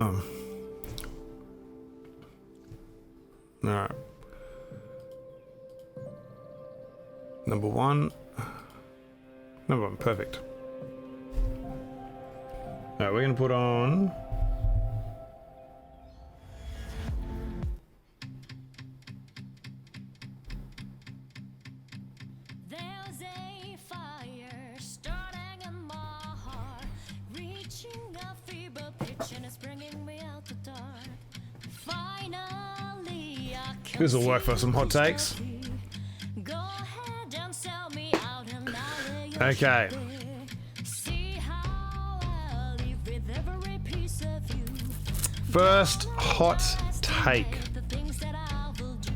Alright. Number one. Perfect. Alright, we're gonna put on. There's a fire starting in my heart, reaching a fever pitch and it's bringing me out the dark. Finally, I can This will work for some hot takes. go ahead and sell me out and I'll lay your Okay. see how I'll leave with every piece of you. First hot take. The things that I will do.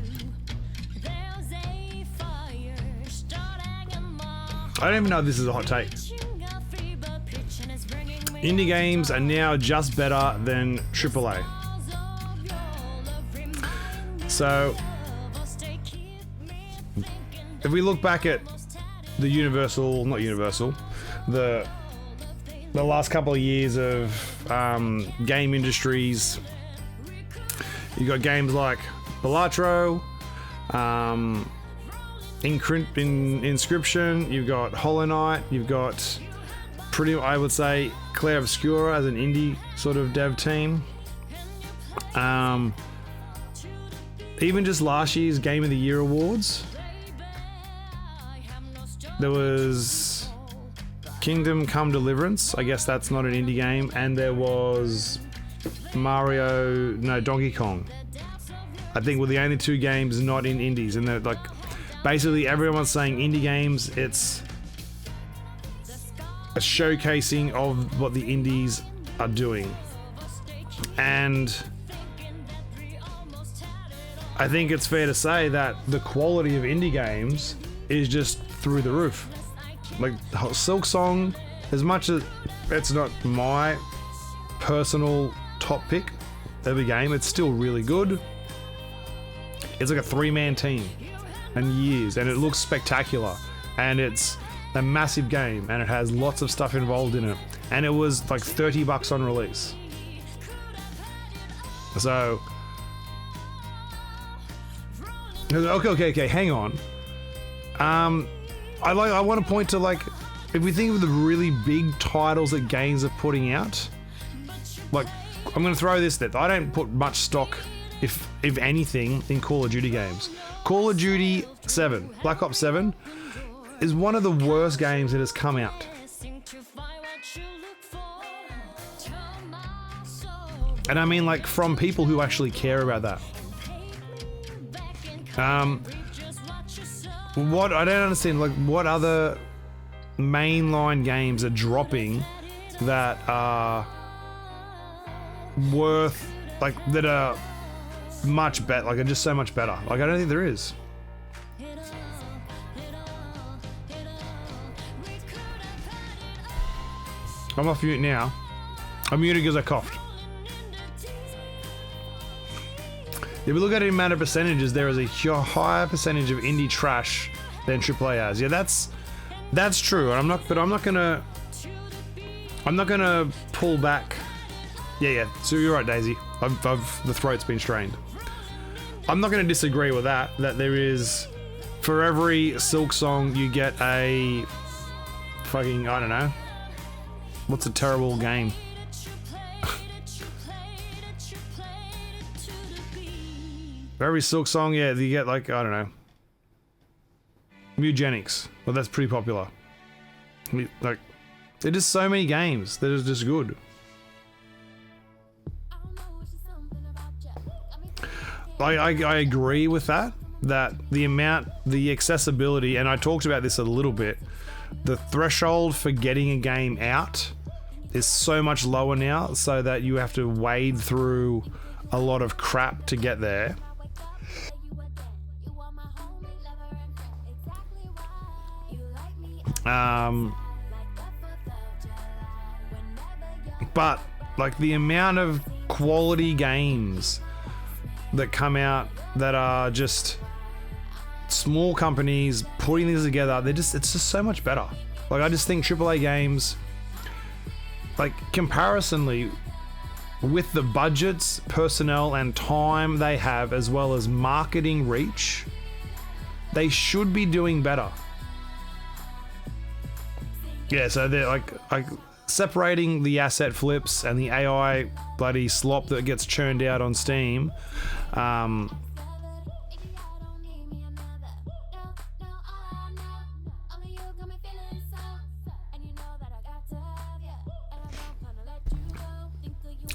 There's a fire starting in my heart. I don't even know if this is a hot take. Indie games are now just better than AAA. So, if we look back at the the last couple of years of game industries, you got games like Balatro, Inscription, you've got Hollow Knight, you've got I would say Claire Obscura as an indie sort of dev team. Even just last year's Game of the Year awards, there was Kingdom Come Deliverance. I guess that's not an indie game, and there was Donkey Kong. I think were the only two games not in indies, and they're like basically everyone's saying indie games. It's a showcasing of what the indies are doing, and I think it's fair to say that the quality of indie games is just through the roof. Like Silksong, as much as it's not my personal top pick of a game, it's still really good. It's like a 3-man team and years, and it looks spectacular, and it's a massive game, and it has lots of stuff involved in it, and it was like $30 on release. So okay, hang on. I want to point to, like, if we think of the really big titles that games are putting out, like, I'm going to throw this that I don't put much stock, if anything, in Call of Duty games. Call of Duty 7, Black Ops 7, is one of the worst games that has come out. And I mean, like, from people who actually care about that. What I don't understand, like, what other mainline games are dropping that are worth, like, that are much better, like, are just so much better. Like, I don't think there is. I'm off mute now. I'm muted because I coughed. If we look at the amount of percentages, there is a higher percentage of indie trash than AAA has. Yeah, that's true. And I'm not gonna pull back. Yeah. So you're right, Daisy. The throat's been strained. I'm not gonna disagree with that. That there is, for every Silksong, you get a fucking, I don't know. What's a terrible game? For every Silksong, yeah, you get, like, I don't know, Mugenics. Well, that's pretty popular. Like, there's just so many games that are just good. I agree with that the accessibility, and I talked about this a little bit, the threshold for getting a game out is so much lower now, so that you have to wade through a lot of crap to get there. But, like, the amount of quality games that come out that are just small companies putting these together, it's just so much better. Like, I just think AAA games, like, comparisonly, with the budgets, personnel, and time they have, as well as marketing reach, they should be doing better. Yeah, so they're like separating the asset flips and the AI bloody slop that gets churned out on Steam.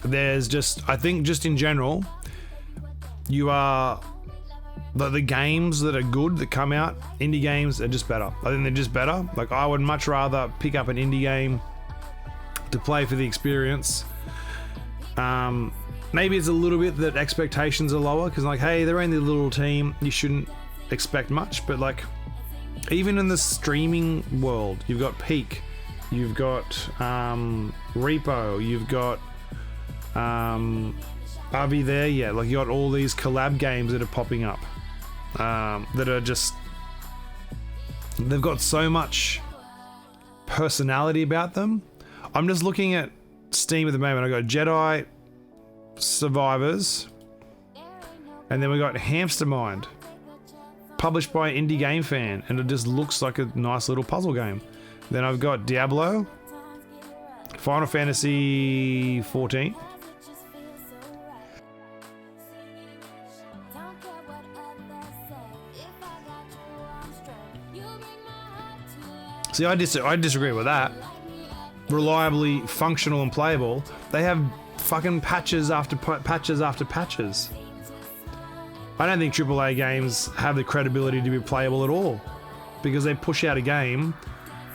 There's just, I think just in general, you are, the games that are good that come out, indie games, are just better. I think they're just better. Like, I would much rather pick up an indie game to play for the experience. Maybe it's a little bit that expectations are lower, because like, hey, they're only a little team, you shouldn't expect much. But like, even in the streaming world, you've got Peak, you've got Repo, you've got are we there yet? Like, you got all these collab games that are popping up, that are just, they've got so much personality about them. I'm just looking at Steam at the moment. I got Jedi Survivors, and then we got Hamster Mind, published by Indie Game Fan, and it just looks like a nice little puzzle game. Then I've got Diablo, Final Fantasy 14. See, I disagree with that. Reliably functional and playable. They have fucking patches after patches after patches. I don't think AAA games have the credibility to be playable at all, because they push out a game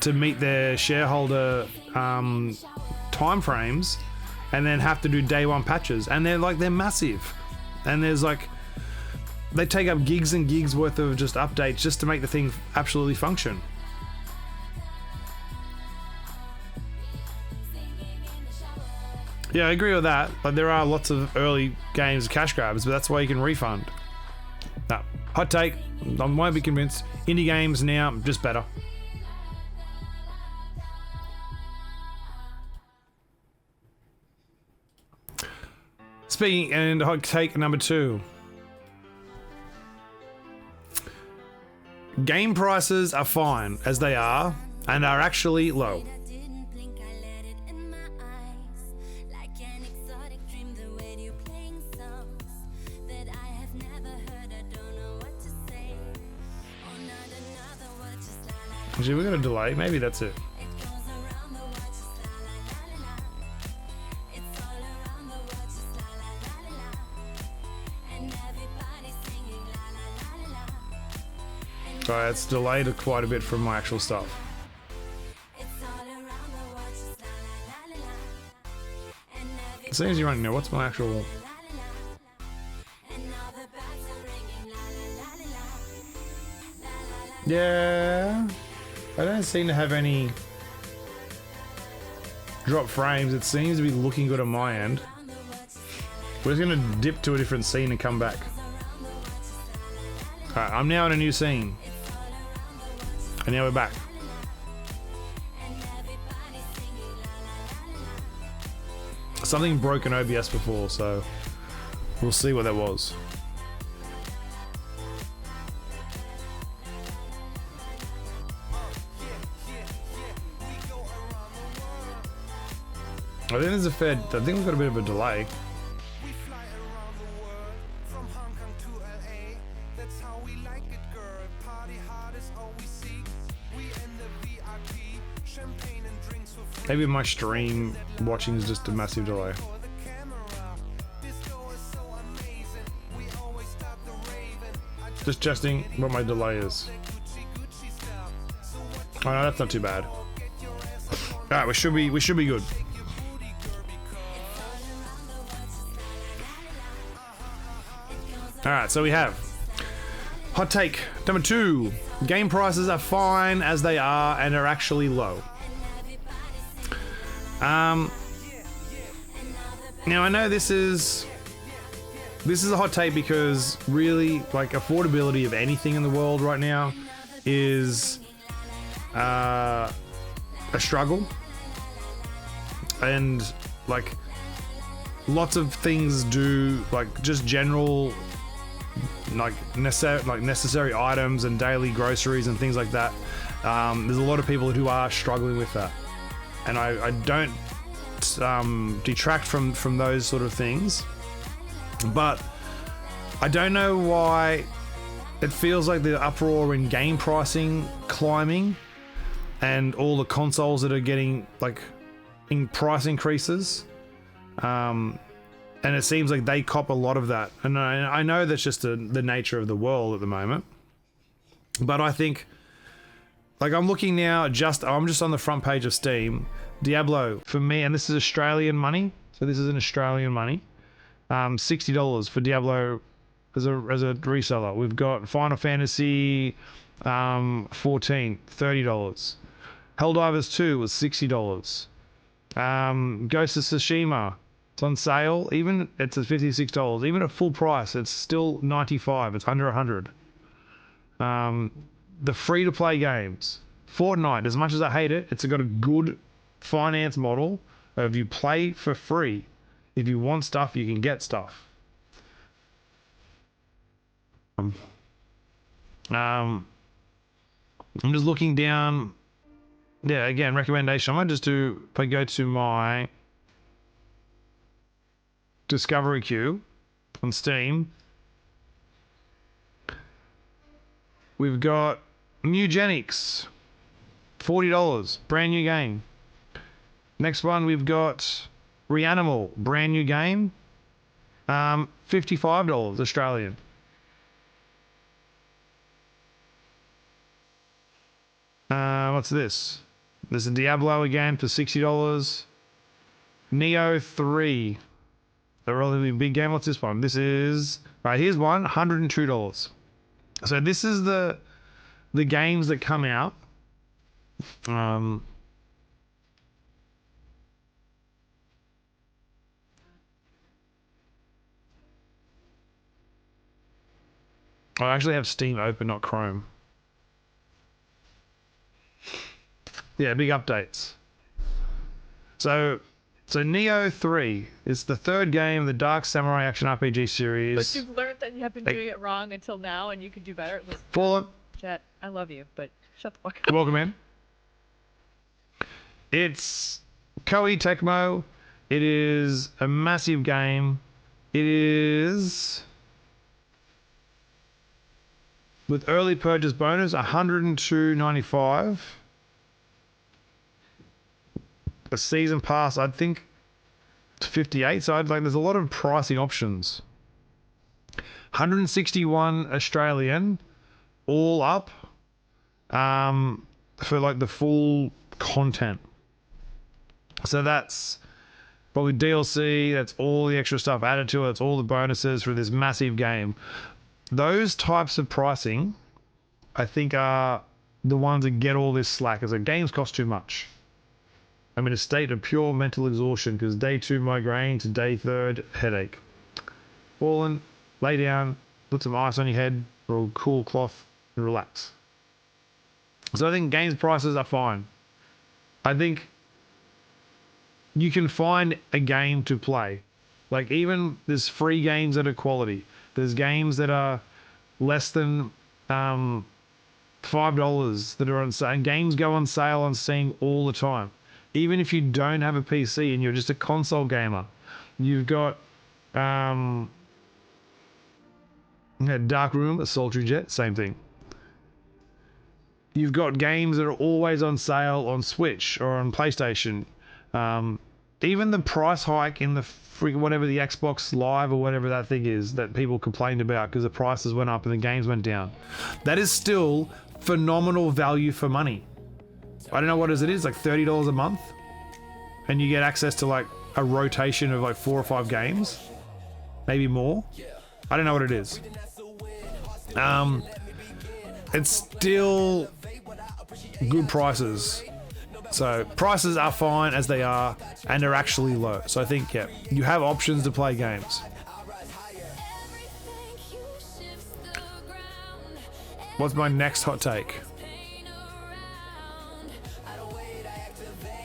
to meet their shareholder time frames, and then have to do day one patches, and they're massive, and there's like, they take up gigs and gigs worth of just updates just to make the thing absolutely function. Yeah, I agree with that. Like, there are lots of early games cash grabs, but that's why you can refund. No, hot take, I won't be convinced. Indie games now, just better. Speaking, and hot take number 2. Game prices are fine as they are, and are actually low. Actually, we got a delay. Maybe that's it. Alright, it's delayed quite a bit from my actual stuff. As soon as you run now, what's my actual... Yeah, I don't seem to have any drop frames. It seems to be looking good on my end. We're just gonna dip to a different scene and come back. Alright, I'm now in a new scene. And now we're back. Something broke in OBS before, so we'll see what that was. I think there's I think we've got a bit of a delay. Maybe my stream watching is just a massive delay. Just testing what my delay is. Oh no, that's not too bad. Alright, we should be good. Alright, so we have hot take number 2. Game prices are fine as they are and are actually low. Now I know this is a hot take because really, like, affordability of anything in the world right now is a struggle, and like lots of things do, like just general necessary items and daily groceries and things like that. There's a lot of people who are struggling with that, and I don't detract from those sort of things, but I don't know why it feels like the uproar in game pricing climbing and all the consoles that are getting like in price increases, and it seems like they cop a lot of that, and I know that's just the nature of the world at the moment, but I think, like, I'm looking now, I'm just on the front page of Steam. Diablo, for me, and this is Australian money, so this is an Australian money, $60 for Diablo as a reseller. We've got Final Fantasy 14, $30. Helldivers 2 was $60. Ghost of Tsushima, it's on sale. Even it's at $56. Even at full price, it's still $95. It's under $100. The free-to-play games, Fortnite, as much as I hate it, it's got a good finance model of you play for free. If you want stuff, you can get stuff. I'm just looking down. Yeah, again, recommendation. I might just do, if I go to my discovery queue on Steam, we've got Nugenics, $40, brand new game. Next one, we've got Reanimal, brand new game, $55 Australian. What's this? There's a Diablo again for $60. Neo 3, a relatively big game. What's this one? This is, right, here's one, $102. So this is the games that come out. I actually have Steam open, not Chrome. Yeah, big updates. So Neo 3 is the third game of the Dark Samurai Action RPG series. But you've learned that you have been doing it wrong until now, and you can do better. Listen, Fallen. Chat, I love you, but shut the fuck up. Welcome in. It's Koei Tecmo. It is a massive game. It is, with early purchase bonus, $102.95. A season pass, I think, it's $58. So there's a lot of pricing options. 161 Australian, all up, for like the full content. So that's probably DLC. That's all the extra stuff added to it. It's all the bonuses for this massive game. Those types of pricing, I think, are the ones that get all this slack. As games cost too much. I'm in a state of pure mental exhaustion because day 2 migraine to day 3 headache. Fallen, lay down, put some ice on your head or a cool cloth and relax. So I think games prices are fine. I think you can find a game to play. Like, even there's free games that are quality. There's games that are less than $5 that are on sale. And games go on sale on Steam all the time. Even if you don't have a PC and you're just a console gamer, you've got Dark Room, a Sultry Jet, same thing. You've got games that are always on sale on Switch or on PlayStation. Even the price hike in the whatever the Xbox Live or whatever that thing is that people complained about because the prices went up and the games went down. That is still phenomenal value for money. I don't know what it is, like $30 a month, and you get access to like a rotation of like 4 or 5 games, maybe more. I don't know what it is. It's still good prices. So prices are fine as they are, and they're actually low. So I think, yeah, you have options to play games. What's my next hot take?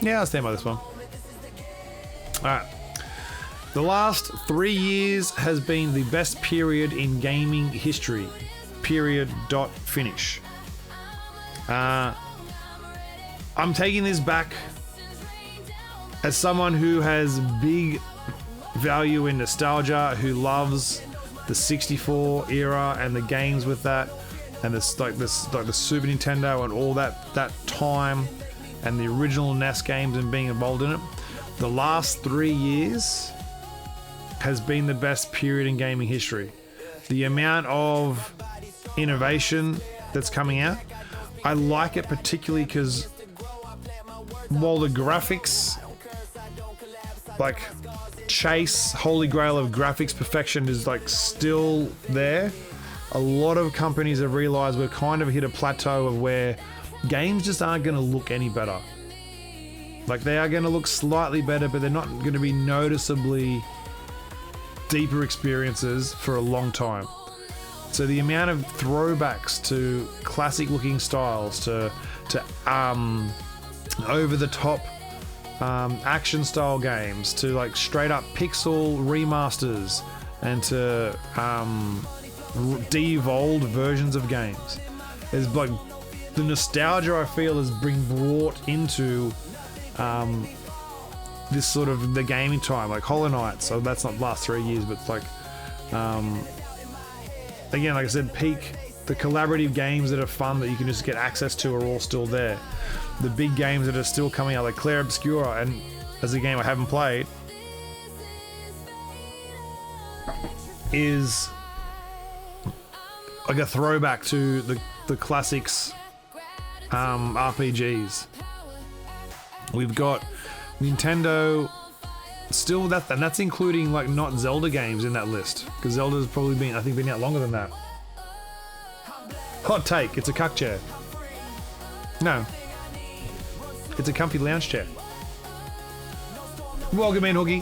Yeah, I'll stand by this one. Alright. The last 3 years has been the best period in gaming history. Period. Dot. Finish. I'm taking this back as someone who has big value in nostalgia, who loves the 64 era and the games with that, and the Super Nintendo and all that time, and the original NES games and being involved in it. The last 3 years has been the best period in gaming history. The amount of innovation that's coming out, I like it particularly because while the graphics, like Chase, holy grail of graphics perfection, is like still there, a lot of companies have realized we've kind of hit a plateau of where games just aren't going to look any better. Like, they are going to look slightly better, but they're not going to be noticeably deeper experiences for a long time. So the amount of throwbacks to classic looking styles, to over the top action style games, to like straight up pixel remasters, and to de-evolved versions of games, is like the nostalgia I feel is being brought into this sort of the gaming time, like Hollow Knight. So that's not the last 3 years, but like again, like I said, peak. The collaborative games that are fun that you can just get access to are all still there. The big games that are still coming out, like Clair Obscura, and as a game I haven't played, is like a throwback to the classics RPGs. We've got Nintendo still, and that's including like not Zelda games in that list, because Zelda's probably been out longer than that. Hot take, it's a cuck chair. No, it's a comfy lounge chair. Welcome in, Hoogie.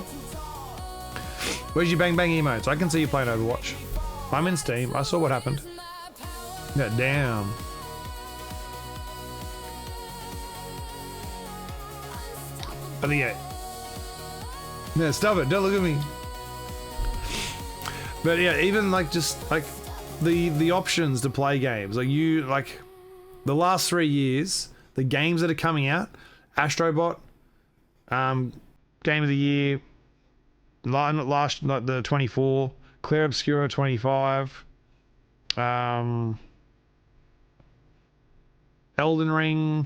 Where's your bang bang emotes? I can see you playing Overwatch. I'm in Steam. I saw what happened. Yeah, damn. I think yeah, stop it. Don't look at me. But yeah, even like just like the options to play games, like the last 3 years, the games that are coming out, Astrobot, Game of the Year, the 24, Clair Obscura 25, Elden Ring.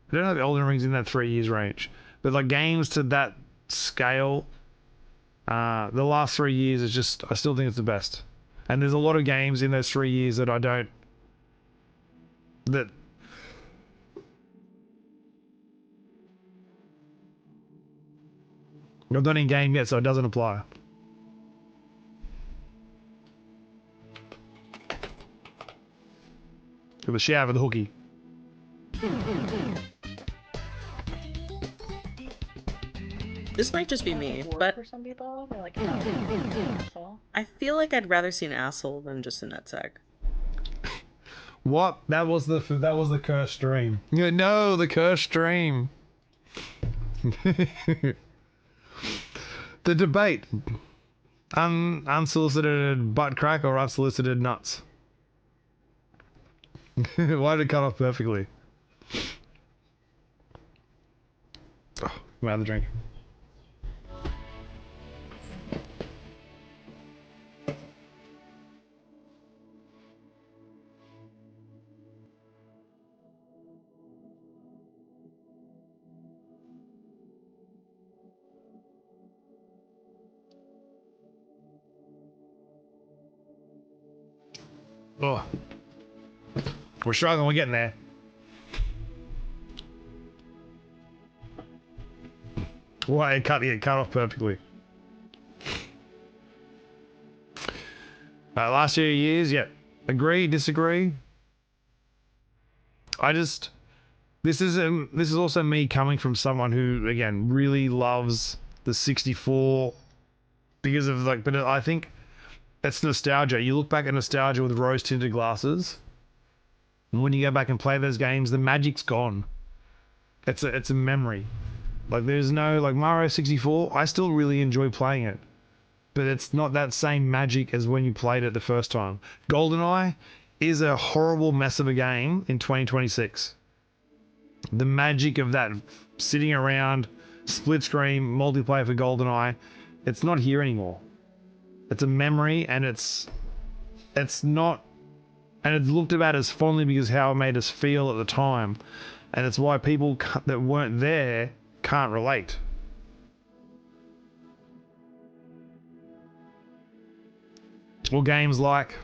I don't know if Elden Ring's in that 3 years range, but like games to that scale, the last 3 years is just, I still think it's the best. And there's a lot of games in those 3 years that I'm not in game yet, so it doesn't apply. Give a shout for the hookie. This might just be me, but for some people, they're like, oh, I feel like I'd rather see an asshole than just a nutsack. What? That was the cursed stream. Yeah, no, the cursed stream. The debate. Unsolicited butt crack or unsolicited nuts? Why did it cut off perfectly? Oh, I'm out of the drink. Oh, we're struggling. We're getting there. Why it cut off perfectly. Last few years, yeah. Agree, disagree. This is also me coming from someone who, again, really loves the 64 because of like, but I think that's nostalgia. You look back at nostalgia with rose tinted glasses, and when you go back and play those games, the magic's gone. It's a memory. Like there's no like Mario 64. I still really enjoy playing it, but it's not that same magic as when you played it the first time. GoldenEye is a horrible mess of a game in 2026. The magic of that sitting around split screen multiplayer for GoldenEye, it's not here anymore. It's a memory, and it's not, and it's looked about as fondly because how it made us feel at the time, and it's why people that weren't there can't relate. Or games like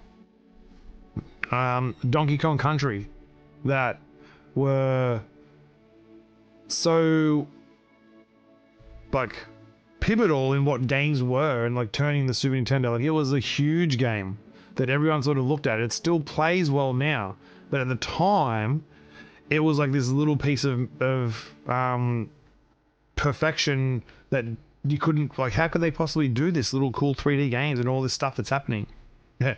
Donkey Kong Country that were so like pivotal in what games were and like turning the Super Nintendo. Like it was a huge game that everyone sort of looked at. It still plays well now, but at the time it was like this little piece of perfection that you couldn't, like, how could they possibly do this little cool 3D games and all this stuff that's happening? Yeah.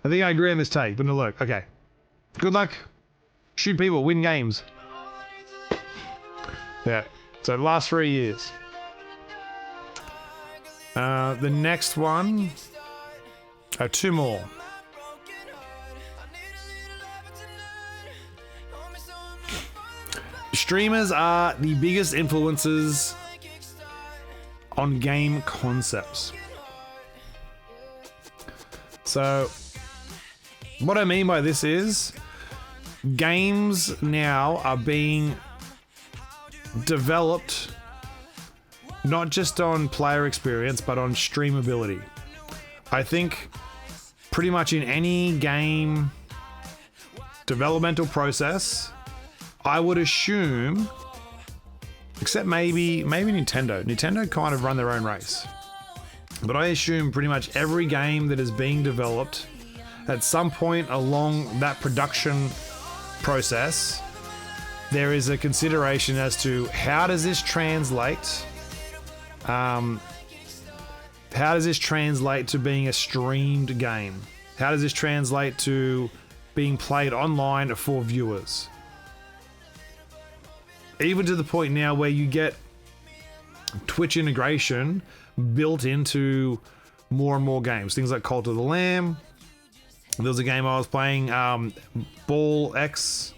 I think I agree on this take, but no, look, okay. Good luck. Shoot people, win games. Yeah, so the last 3 years. The next one, two more. Streamers are the biggest influences on game concepts. So, what I mean by this is, games now are being developed not just on player experience, but on streamability. I think pretty much in any game developmental process, I would assume, except maybe Nintendo. Nintendo kind of run their own race. But I assume pretty much every game that is being developed at some point along that production process, there is a consideration as to how does this translate? How does this translate to being a streamed game? How does this translate to being played online for viewers? Even to the point now where you get Twitch integration built into more and more games. Things like Cult of the Lamb. There was a game I was playing, Ball X.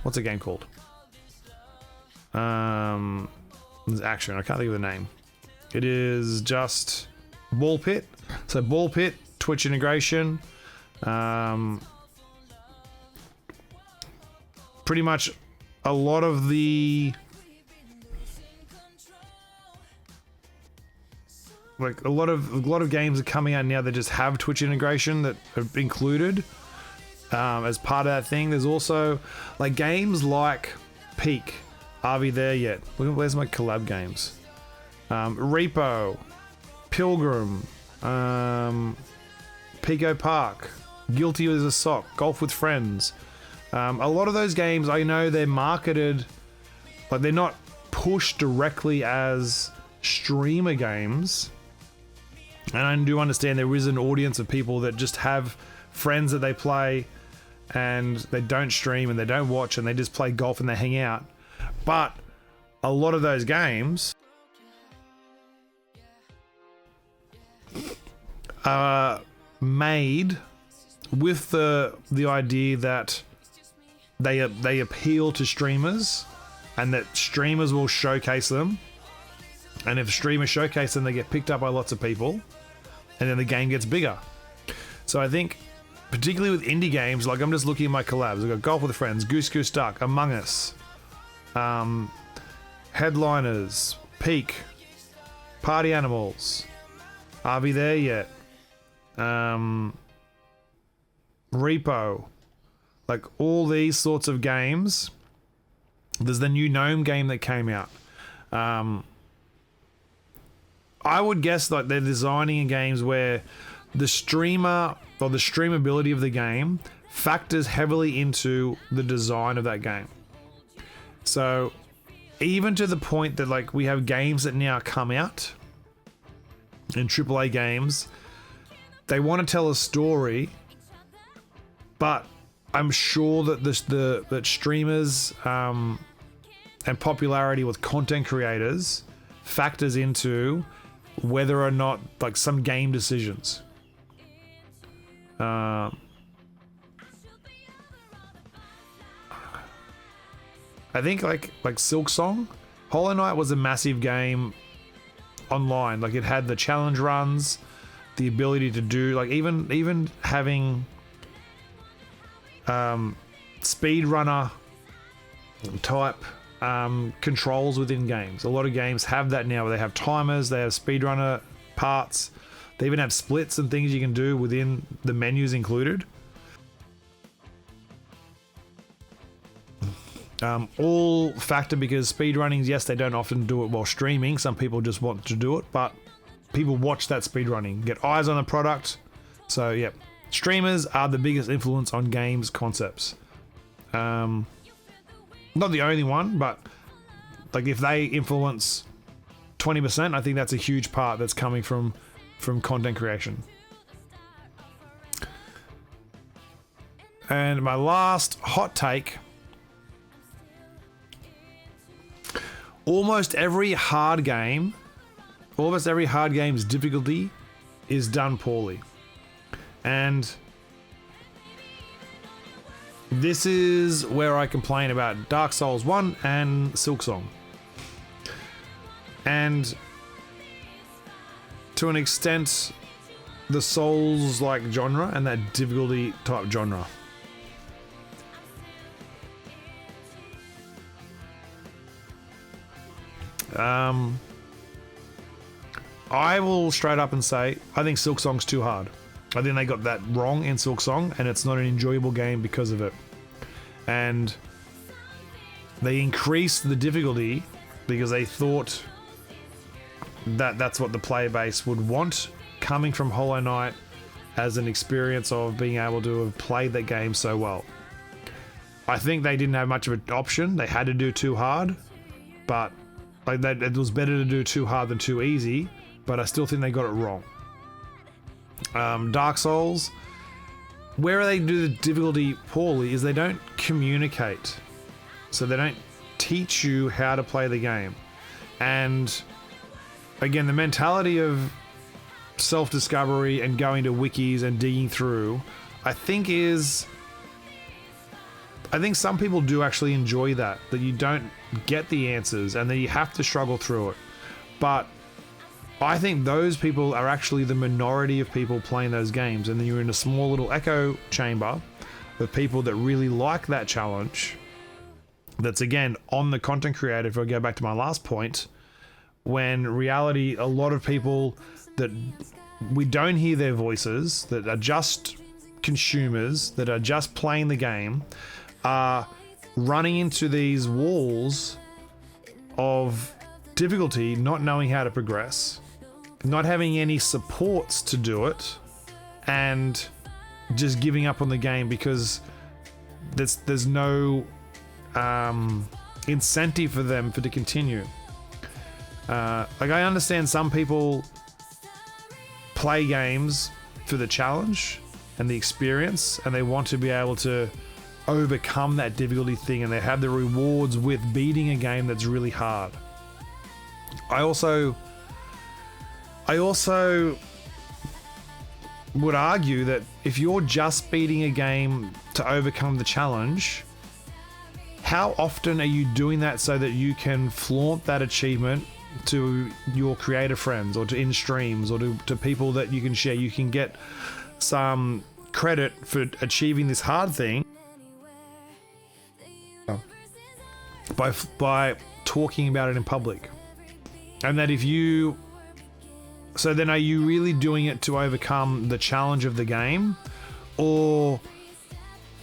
What's the game called? It's action. I can't think of the name. It is just Ball Pit. So Ball Pit, Twitch integration. Pretty much a lot of the a lot of games are coming out now that just have Twitch integration that are included as part of that thing. There's also like games like Peak. Are we there yet? Where's my collab games? Repo, Pilgrim, Pico Park, Guilty as a Sock, Golf with Friends. A lot of those games, I know they're marketed, like they're not pushed directly as streamer games. And I do understand there is an audience of people that just have friends that they play and they don't stream and they don't watch and they just play golf and they hang out. But a lot of those games are made with the idea that they appeal to streamers and that streamers will showcase them. And if streamers showcase them, they get picked up by lots of people and then the game gets bigger. So I think particularly with indie games, like I'm just looking at my collabs. I've got Golf with Friends, Goose Goose Duck, Among Us, Headliners, Peak, Party Animals, Are We There Yet? Repo, like all these sorts of games. There's the new Gnome game that came out. I would guess like they're designing games where the streamer or the streamability of the game factors heavily into the design of that game. So even to the point that like we have games that now come out in AAA games, they want to tell a story, but I'm sure that that streamers and popularity with content creators factors into whether or not like some game decisions. I think like Silksong, Hollow Knight was a massive game online. Like it had the challenge runs, the ability to do like even having speedrunner type controls within games. A lot of games have that now where they have timers, they have speedrunner parts, they even have splits and things you can do within the menus included. All factor because speedrunnings, yes, they don't often do it while streaming. Some people just want to do it, but people watch that speedrunning, get eyes on the product. So, yeah, streamers are the biggest influence on games concepts. Not the only one, but like if they influence 20%, I think that's a huge part that's coming from content creation. And my last hot take: almost every hard game's difficulty is done poorly. And this is where I complain about Dark Souls 1 and Silksong. And to an extent, the Souls-like genre and that difficulty type genre. I will straight up and say, I think Silksong's too hard. I think they got that wrong in Silksong, and it's not an enjoyable game because of it. And they increased the difficulty because they thought that that's what the player base would want, coming from Hollow Knight as an experience of being able to have played that game so well. I think they didn't have much of an option. They had to do too hard, but like that, it was better to do too hard than too easy, but I still think they got it wrong. Dark Souls, where they do the difficulty poorly is they don't communicate. So they don't teach you how to play the game. And again, the mentality of self-discovery and going to wikis and digging through, I think some people do actually enjoy that you don't get the answers and that you have to struggle through it. But I think those people are actually the minority of people playing those games, and then you're in a small little echo chamber of people that really like that challenge. That's again on the content creator. If I go back to my last point, when reality, a lot of people that we don't hear their voices, that are just consumers, that are just playing the game, are running into these walls of difficulty, not knowing how to progress, not having any supports to do it, and just giving up on the game because there's no incentive for them to continue. Like I understand some people play games for the challenge and the experience, and they want to be able to overcome that difficulty thing, and they have the rewards with beating a game that's really hard. I also would argue that if you're just beating a game to overcome the challenge, how often are you doing that so that you can flaunt that achievement to your creator friends or to in streams or to people that you can share? You can get some credit for achieving this hard thing by talking about it in public. And that so then are you really doing it to overcome the challenge of the game, or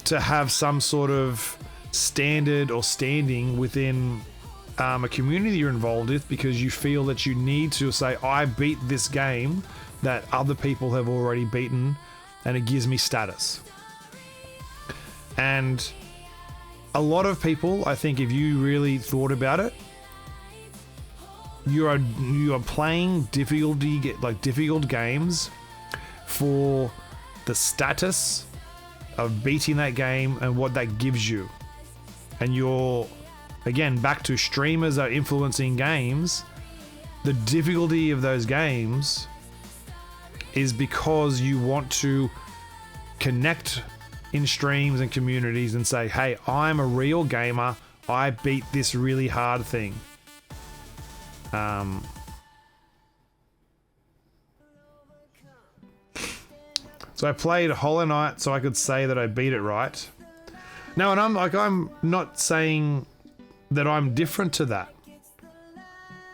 to have some sort of standard or standing within a community you're involved with because you feel that you need to say, I beat this game that other people have already beaten and it gives me status? And a lot of people, I think, if you really thought about it, you are playing difficult games for the status of beating that game and what that gives you. And you're, again, back to streamers are influencing games. The difficulty of those games is because you want to connect in streams and communities and say, hey, I'm a real gamer. I beat this really hard thing. So I played Hollow Knight so I could say that I beat it right. No, and I'm not saying that I'm different to that.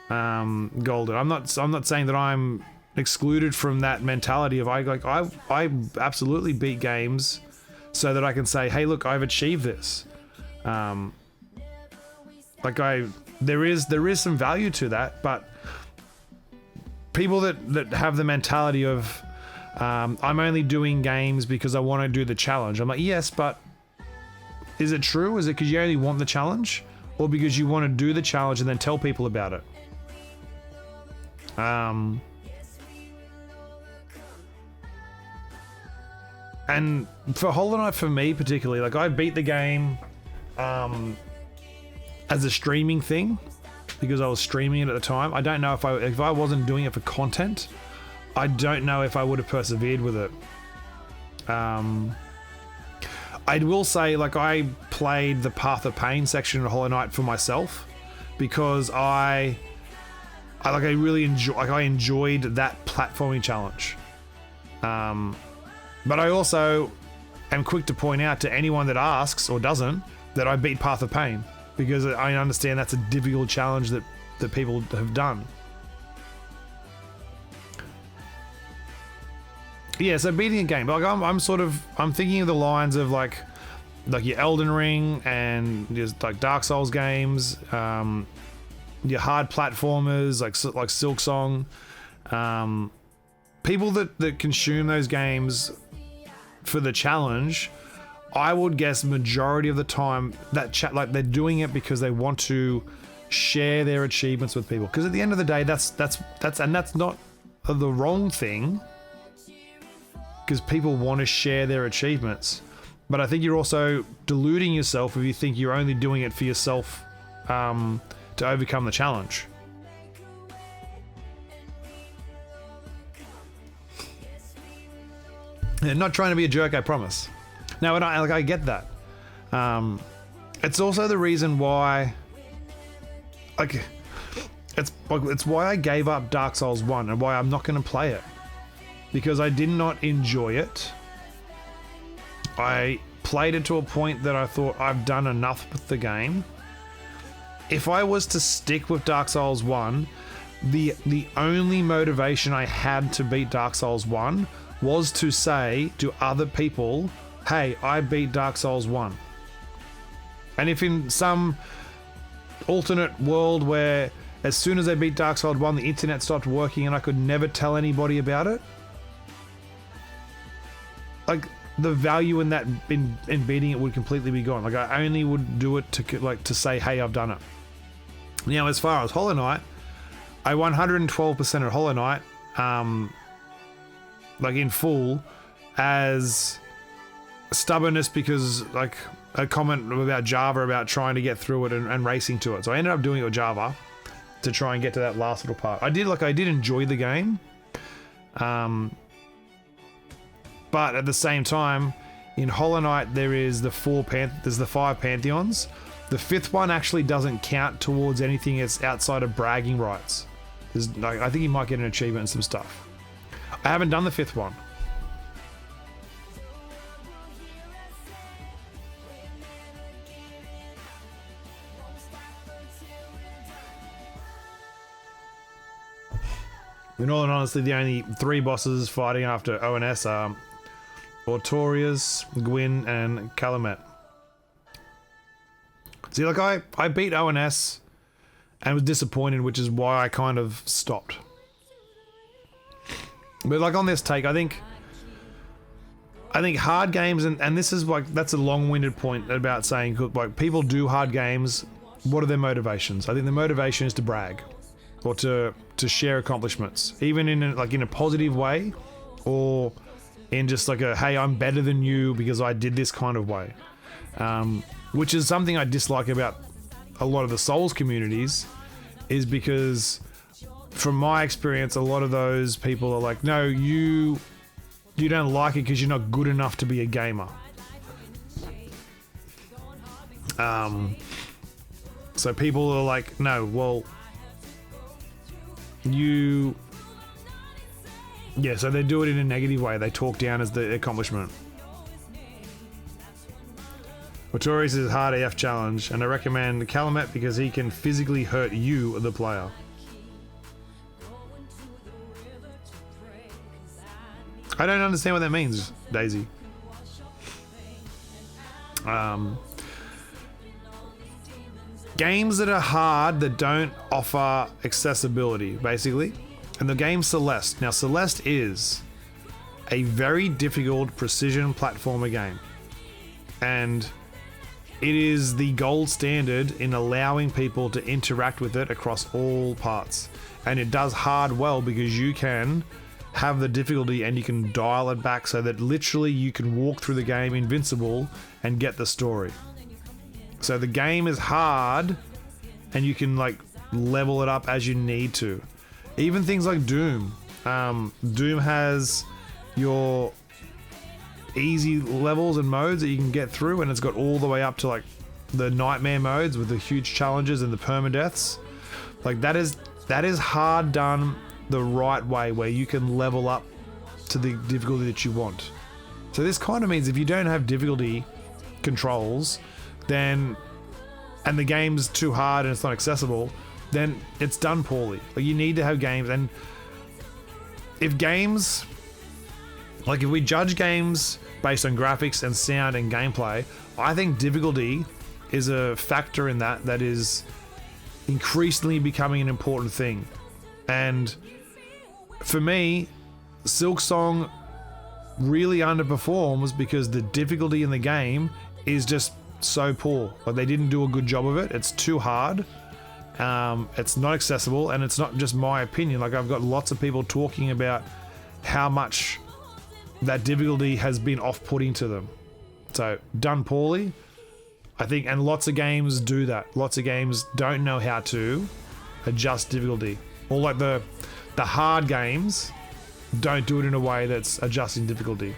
Golden. I'm not saying that I'm excluded from that mentality of I absolutely beat games so that I can say, hey, look, I've achieved this. There is some value to that, but people that have the mentality of I'm only doing games because I want to do the challenge. I'm like, yes, but is it true? Is it because you only want the challenge, or because you want to do the challenge and then tell people about it? And for Hollow Knight, for me particularly, like I beat the game as a streaming thing because I was streaming it at the time. I don't know if I wasn't doing it for content, I don't know if I would have persevered with it. I will say, like, I played the Path of Pain section of Hollow Knight for myself because I really enjoyed that platforming challenge. But I also am quick to point out to anyone that asks or doesn't that I beat Path of Pain because I understand that's a difficult challenge that people have done. Yeah, so beating a game, like I'm thinking of the lines of like your Elden Ring and just like Dark Souls games, your hard platformers like Silksong, people that consume those games for the challenge. I would guess majority of the time that like they're doing it because they want to share their achievements with people. Because at the end of the day, that's not the wrong thing. Because people want to share their achievements, but I think you're also deluding yourself if you think you're only doing it for yourself to overcome the challenge. And not trying to be a jerk, I promise. No, and I get that. It's also the reason why, it's why I gave up Dark Souls 1 and why I'm not going to play it. Because I did not enjoy it. I played it to a point that I thought I've done enough with the game. If I was to stick with Dark Souls 1, the only motivation I had to beat Dark Souls 1 was to say to other people, hey, I beat Dark Souls 1. And if in some alternate world where as soon as I beat Dark Souls 1, the internet stopped working and I could never tell anybody about it, like the value in that in beating it would completely be gone. Like I only would do it to say, hey, I've done it. Now, as far as Hollow Knight, I 112% at Hollow Knight, like in full, as stubbornness because like a comment about Java about trying to get through it and racing to it. So I ended up doing it with Java to try and get to that last little part. I did enjoy the game. But at the same time, in Hollow Knight, there's the 5 Pantheons. The 5th one actually doesn't count towards anything that's outside of bragging rights. I think you might get an achievement and some stuff. I haven't done the 5th one. In all honesty, the only 3 bosses fighting after ONS are Artorias, Gwyn, and Calumet. See, like I beat ONS and was disappointed, which is why I kind of stopped. But like on this take, I think hard games, and this is like, that's a long-winded point about saying, like, people do hard games. What are their motivations? I think the motivation is to brag or to share accomplishments, even in a positive way, or in just like a, hey, I'm better than you because I did this kind of way. Which is something I dislike about a lot of the Souls communities, is because from my experience, a lot of those people are like, no, you don't like it because you're not good enough to be a gamer. So people are like, no, well, so they do it in a negative way. They talk down as the accomplishment. Notorious is a hard AF challenge, and I recommend Calumet because he can physically hurt you, the player. I don't understand what that means, Daisy. Games that are hard that don't offer accessibility, basically. And the game Celeste. Now, Celeste is a very difficult precision platformer game. And it is the gold standard in allowing people to interact with it across all parts. And it does hard well because you can have the difficulty and you can dial it back so that literally you can walk through the game invincible and get the story. So the game is hard and you can like level it up as you need to. Even things like Doom. Doom has your easy levels and modes that you can get through, and it's got all the way up to like the nightmare modes with the huge challenges and the permadeaths. Like that is hard done the right way, where you can level up to the difficulty that you want. So this kind of means if you don't have difficulty controls, then and the game's too hard and it's not accessible, then it's done poorly. Like you need to have games, and if games, like if we judge games based on graphics and sound and gameplay, I think difficulty is a factor in that is increasingly becoming an important thing. And for me, Silksong really underperforms because the difficulty in the game is just so poor. Like they didn't do a good job of it. It's too hard. It's not accessible, and it's not just my opinion. Like I've got lots of people talking about how much that difficulty has been off-putting to them. So done poorly, I think, and lots of games do that. Lots of games don't know how to adjust difficulty. Or like the hard games don't do it in a way that's adjusting difficulty.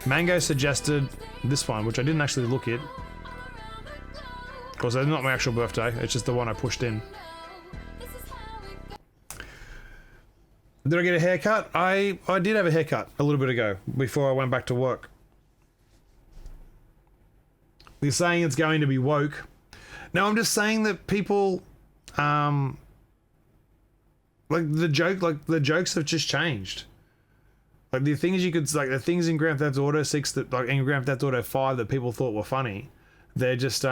Mango suggested this one, which I didn't actually look at. Of course, it's not my actual birthday. It's just the one I pushed in. Did I get a haircut? I did have a haircut a little bit ago before I went back to work. They're saying it's going to be woke. Now I'm just saying that people, like the jokes have just changed. Like the things the things in Grand Theft Auto 6 that like in Grand Theft Auto 5 that people thought were funny, they're just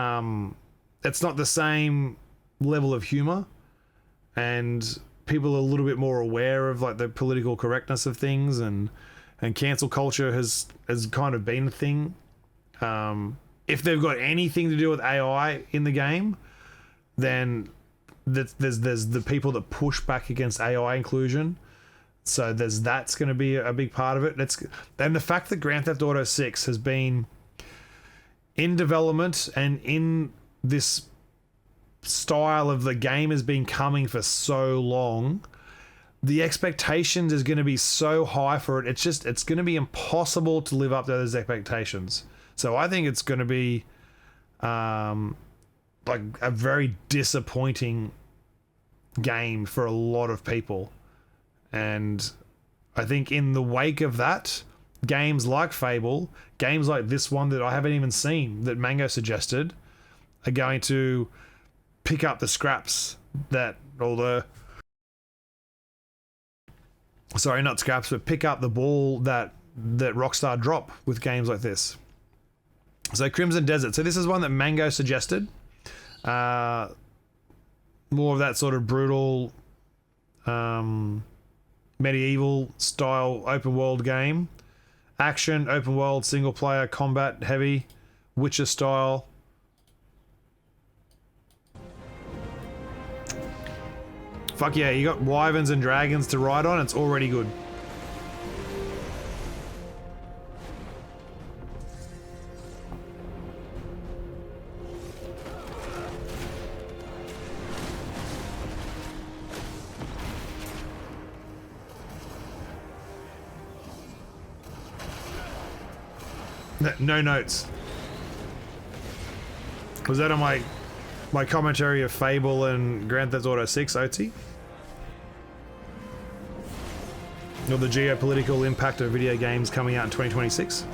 it's not the same level of humor, and people are a little bit more aware of like the political correctness of things, and cancel culture has kind of been a thing. If they've got anything to do with AI in the game, then there's the people that push back against AI inclusion. So that's going to be a big part of it. And the fact that Grand Theft Auto 6 has been in development and in this style of the game has been coming for so long, the expectations is going to be so high for it. It's going to be impossible to live up to those expectations. So I think it's going to be like a very disappointing game for a lot of people. And I think in the wake of that, games like Fable, games like this one that I haven't even seen that Mango suggested, are going to pick up the scraps that, sorry, not scraps, but pick up the ball that Rockstar drop with games like this. So Crimson Desert. So this is one that Mango suggested. More of that sort of brutal, medieval style open world game. Action, open world, single player, combat heavy, Witcher style. Fuck yeah, you got wyverns and dragons to ride on, it's already good. No notes. Was that on my commentary of Fable and Grand Theft Auto 6, OT? Or the geopolitical impact of video games coming out in 2026?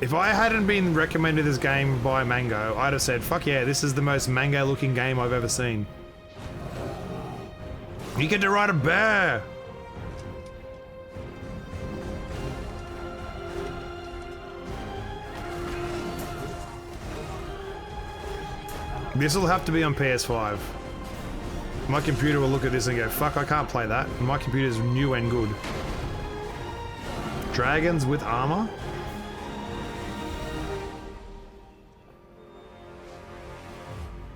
If I hadn't been recommended this game by Mango, I'd have said, fuck yeah, this is the most Mango looking game I've ever seen. You get to ride a bear! This will have to be on PS5. My computer will look at this and go, fuck, I can't play that. My computer's new and good. Dragons with armor?